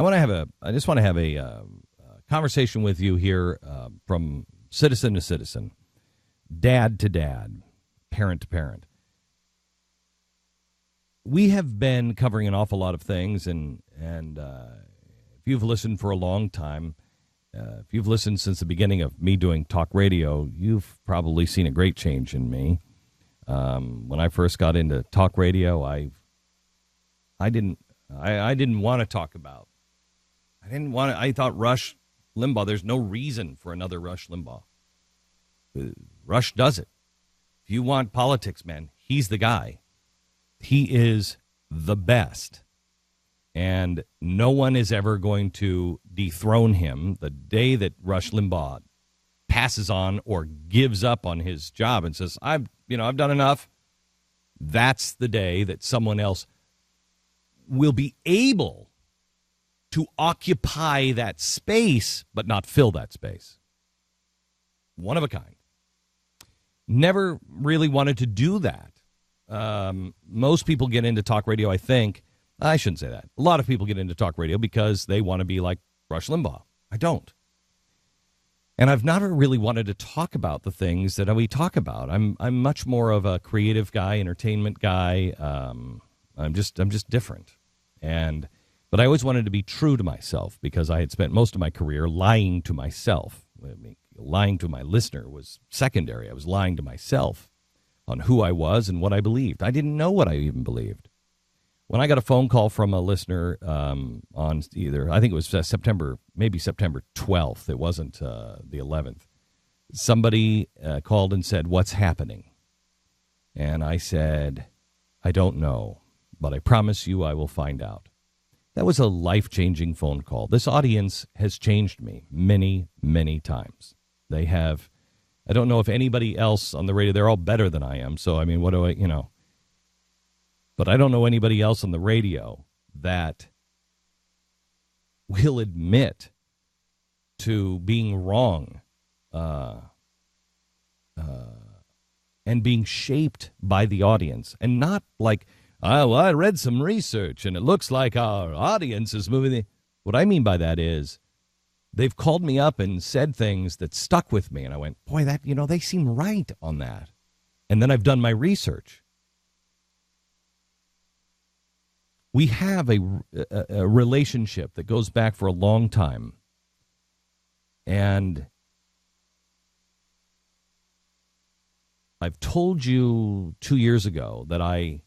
I just want to have a conversation with you here from citizen to citizen, dad to dad, parent to parent. We have been covering an awful lot of things, and if you've listened for a long time, if you've listened since the beginning of me doing talk radio, you've probably seen a great change in me. When I first got into talk radio, I didn't want to talk about. I thought Rush Limbaugh. There's no reason for another Rush Limbaugh. Rush does it. If you want politics, man, he's the guy. He is the best. And no one is ever going to dethrone him. The day that Rush Limbaugh passes on or gives up on his job and says, I've done enough, that's the day that someone else will be able to occupy that space, but not fill that space. One of a kind. Never really wanted to do that. Most people get into talk radio, I think. I shouldn't say that. A lot of people get into talk radio because they want to be like Rush Limbaugh. I don't. And I've never really wanted to talk about the things that we talk about. I'm much more of a creative guy, entertainment guy. I'm just different. But I always wanted to be true to myself because I had spent most of my career lying to myself. I mean, lying to my listener was secondary. I was lying to myself on who I was and what I believed. I didn't know what I even believed. When I got a phone call from a listener on either, I think it was September 12th. It wasn't the 11th. Somebody called and said, "What's happening?" And I said, "I don't know, but I promise you I will find out." That was a life-changing phone call. This audience has changed me many, many times. They have. I don't know if anybody else on the radio, they're all better than I am. So, I mean, what do I, But I don't know anybody else on the radio that will admit to being wrong and being shaped by the audience. And not like, well, I read some research and it looks like our audience is moving. What I mean by that is they've called me up and said things that stuck with me. And I went, boy, they seem right on that. And then I've done my research. We have a relationship that goes back for a long time. And I've told you 2 years ago that I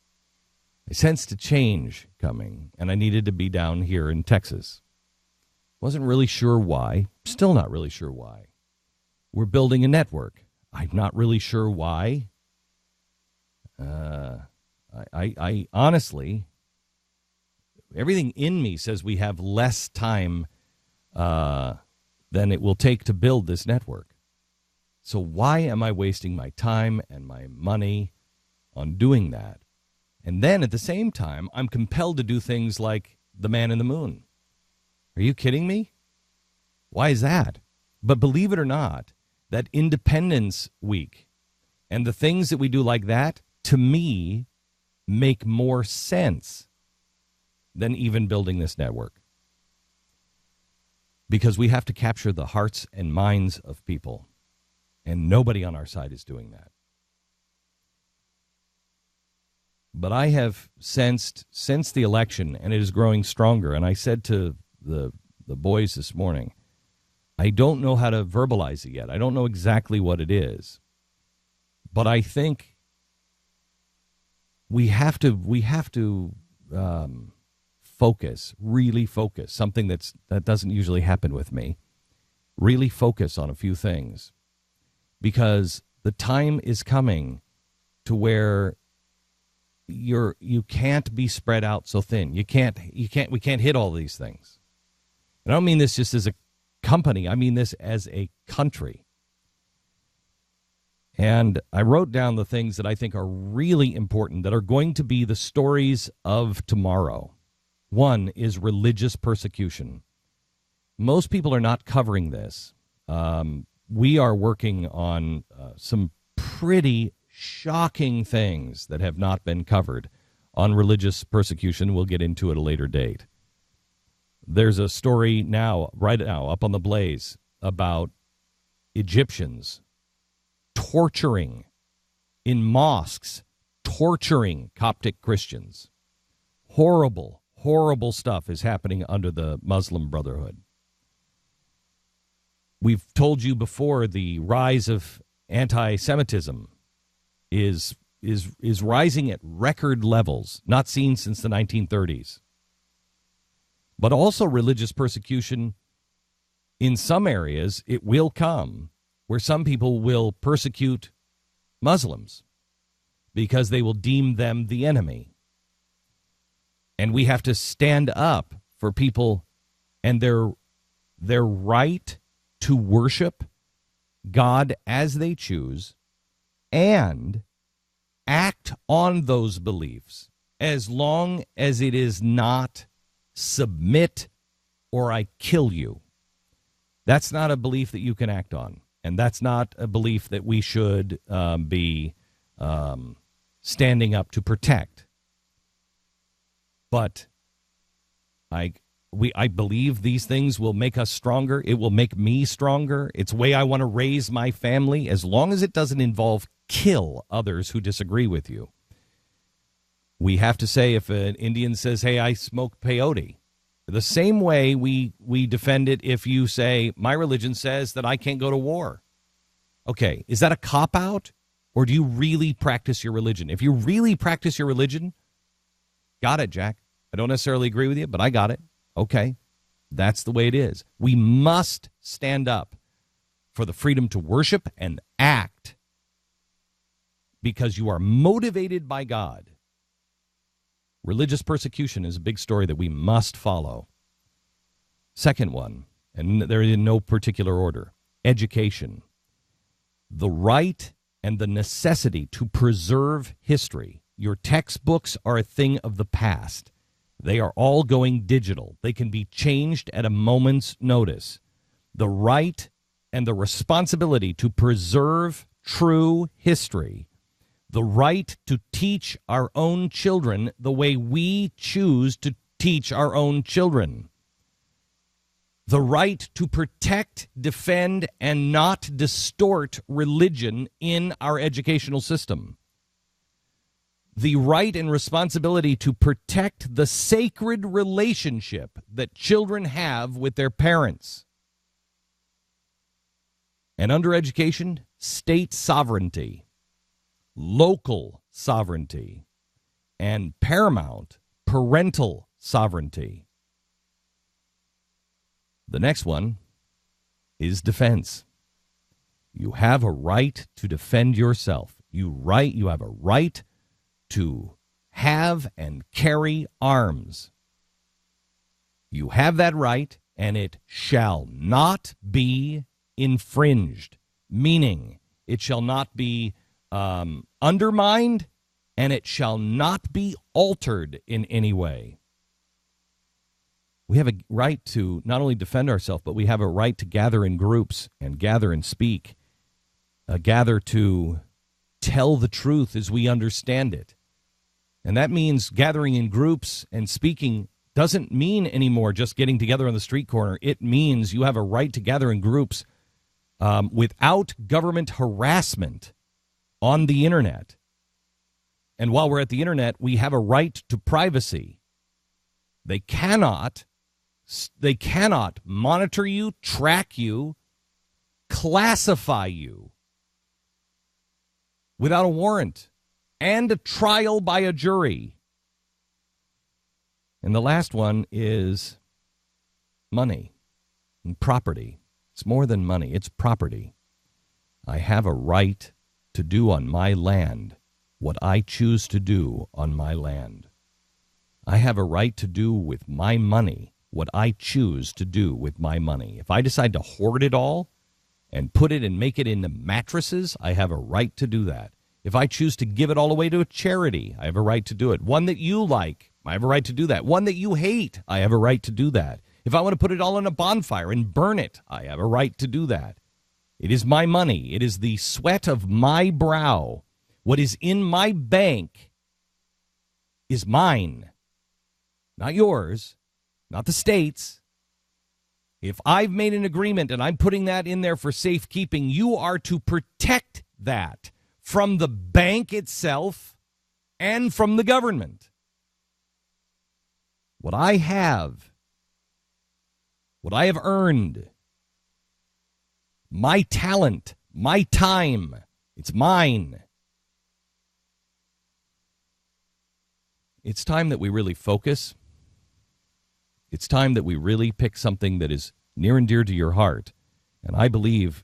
sensed a change coming, and I needed to be down here in Texas. Wasn't really sure why. Still not really sure why. We're building a network. I'm not really sure why. I honestly... Everything in me says we have less time than it will take to build this network. So why am I wasting my time and my money on doing that? And then at the same time, I'm compelled to do things like the Man in the Moon. Are you kidding me? Why is that? But believe it or not, that Independence Week and the things that we do like that, to me, make more sense than even building this network. Because we have to capture the hearts and minds of people. And nobody on our side is doing that. But I have sensed since the election, and it is growing stronger, and I said to the boys this morning, I don't know how to verbalize it yet. I don't know exactly what it is. But I think we have to focus, really focus, something that doesn't usually happen with me. Really focus on a few things, because the time is coming to where you can't be spread out so thin. We can't hit all these things. And I don't mean this just as a company. I mean this as a country. And I wrote down the things that I think are really important, that are going to be the stories of tomorrow. One is religious persecution. Most people are not covering this. We are working on some pretty shocking things that have not been covered on religious persecution. We'll get into at a later date. There's a story now, right now, up on the Blaze about Egyptians torturing in mosques, torturing Coptic Christians. Horrible, horrible stuff is happening under the Muslim Brotherhood. We've told you before the rise of anti-Semitism is rising at record levels, not seen since the 1930s. But also religious persecution in some areas, it will come where some people will persecute Muslims because they will deem them the enemy. And we have to stand up for people and their right to worship God as they choose and act on those beliefs as long as it is not submit or I kill you. That's not a belief that you can act on. And that's not a belief that we should be standing up to protect. But I believe these things will make us stronger. It will make me stronger. It's the way I want to raise my family, as long as it doesn't involve kill others who disagree with you. We have to say, if an Indian says, hey, I smoke peyote, the same way we defend it if you say, my religion says that I can't go to war. Okay, is that a cop-out? Or do you really practice your religion? If you really practice your religion, got it, Jack. I don't necessarily agree with you, but I got it. Okay, that's the way it is. We must stand up for the freedom to worship and act because you are motivated by God. Religious persecution is a big story that we must follow. Second one, and they're in no particular order, education. The right and the necessity to preserve history. Your textbooks are a thing of the past. They are all going digital. They can be changed at a moment's notice. The right and the responsibility to preserve true history. The right to teach our own children the way we choose to teach our own children. The right to protect, defend, and not distort religion in our educational system. The right and responsibility to protect the sacred relationship that children have with their parents. And under education, state sovereignty, local sovereignty, and paramount parental sovereignty. The next one is defense. You have a right to defend yourself. You have a right to have and carry arms. You have that right, and it shall not be infringed, meaning it shall not be undermined, and it shall not be altered in any way. We have a right to not only defend ourselves, but we have a right to gather in groups and gather and speak, gather to tell the truth as we understand it. And that means gathering in groups and speaking doesn't mean anymore just getting together on the street corner. It means you have a right to gather in groups without government harassment on the internet. And while we're at the internet, we have a right to privacy. They cannot monitor you, track you, classify you without a warrant and a trial by a jury. And the last one is money and property. It's more than money. It's property. I have a right to do on my land what I choose to do on my land. I have a right to do with my money what I choose to do with my money. If I decide to hoard it all and put it and make it into mattresses, I have a right to do that. If I choose to give it all away to a charity, I have a right to do it. One that you like, I have a right to do that. One that you hate, I have a right to do that. If I want to put it all in a bonfire and burn it, I have a right to do that. It is my money. It is the sweat of my brow. What is in my bank is mine, not yours, not the state's, If I've made an agreement and I'm putting that in there for safekeeping, you are to protect that from the bank itself and from the government. What I have earned, my talent, my time, it's mine. It's time that we really focus. It's time that we really pick something that is near and dear to your heart. And I believe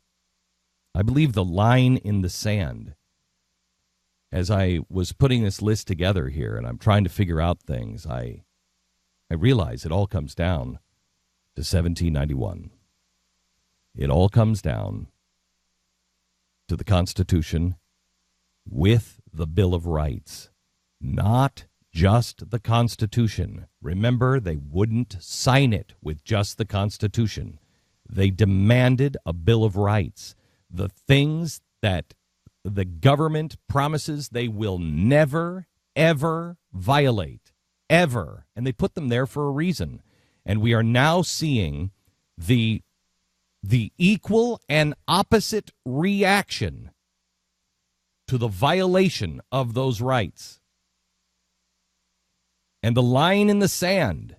the line in the sand, as I was putting this list together here and I'm trying to figure out things, I realize it all comes down to 1791. It all comes down to the Constitution with the Bill of Rights, not just the Constitution. Remember, they wouldn't sign it with just the Constitution. They demanded a Bill of Rights. The things that the government promises they will never, ever violate, ever. And they put them there for a reason. And we are now seeing the equal and opposite reaction to the violation of those rights. And the line in the sand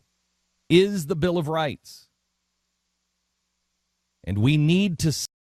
is the Bill of Rights. And we need to